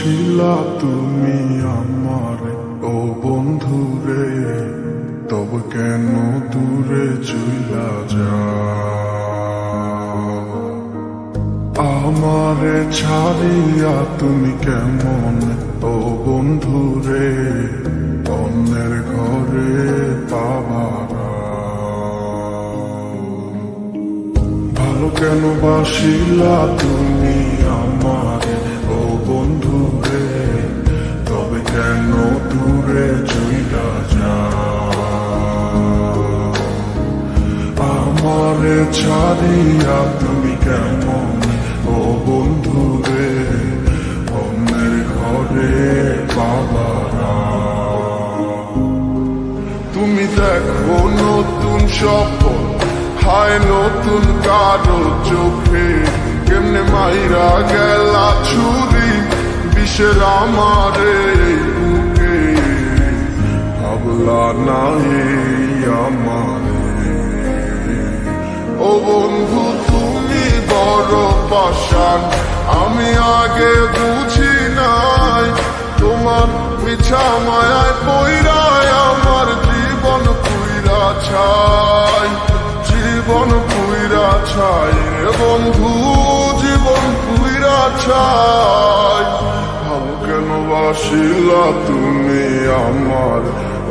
বাসিলা তুমি আমার ও বন্ধুরে, তবে কেন দূরে চইলা যাও? আমারে ছাড়িয়া তুমি কেমন ও বন্ধুরে অন্যের ঘরে পাবারা? ভালো কেন বাসিলা তুমি আমার ও বন্ধুরে, তবে কেন দূরে চইলা যাও? আমারে ছাড়িয়া তুমি কেমন ও বন্ধুরে অন্যের ঘরে পাবারা? তুমি দেখো নতুন স্বপ্ন, হায় নতুন কারো চোখে, কেমনে মাইরা গেলা ছুরি বিষের আমারে বুকে। ভাবলা না এই আমারে ও বন্ধু তুমি বড় পাষাণ, আমি আগে বুঝি নাই তোমার মিছা মায়ায় পইরায় আমার জীবন পুইরা ছাই, জীবন পুইরা ছাই রে বন্ধু, জীবন পুইরা ছাই। ভালো কেন বাসিলা তুমি আমার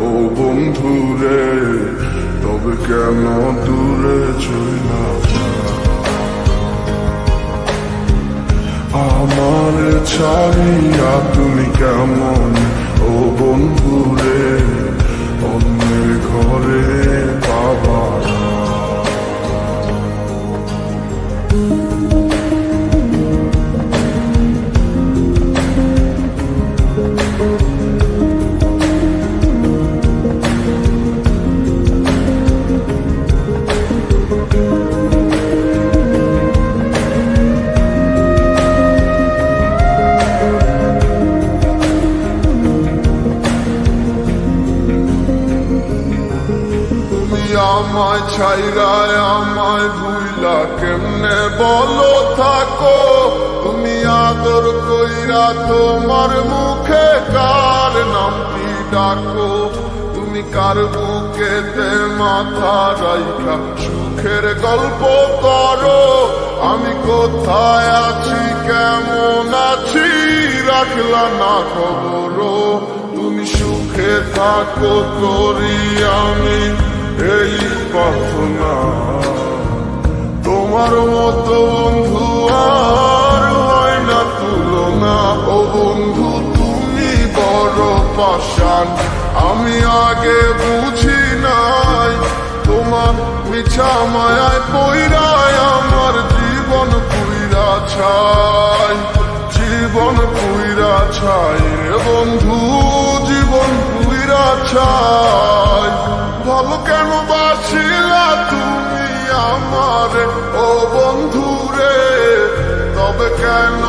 ও বন্ধু রে, তবে কেন দূরে চইলা যাও? আমার ছাড়িয়া তুমি কেমন ও বন্ধু রে অন্যের ঘরে পাবারা? আমায় ছাইরায় আমায় ভুইলা কেমনে বলো থাকো? তুমি আদর কইরা তোমার মুখে কার নামটি ডাকো? তুমি কার বুকেতে মাথা রাইখা সুখের গল্প করো? আমি কোথায় আছি কেমন আছি রাখলা না খবর? তুমি সুখে থাকো করি আমি এই প্রার্থনা, তোমার মতো বন্ধু আর হয় না তুলনা। ও বন্ধু তুমি বড় পাষাণ, আমি আগে বুঝি নাই তোমার মিছা মায়ায় পইরায় আমার জীবন পুইরা ছাই, জীবন পুইরা ছাই রে বন্ধু, জীবন পুইরা ছাই। ভালো কেন বাসিলা তুমি আমার ও বন্ধু রে, তবে কেন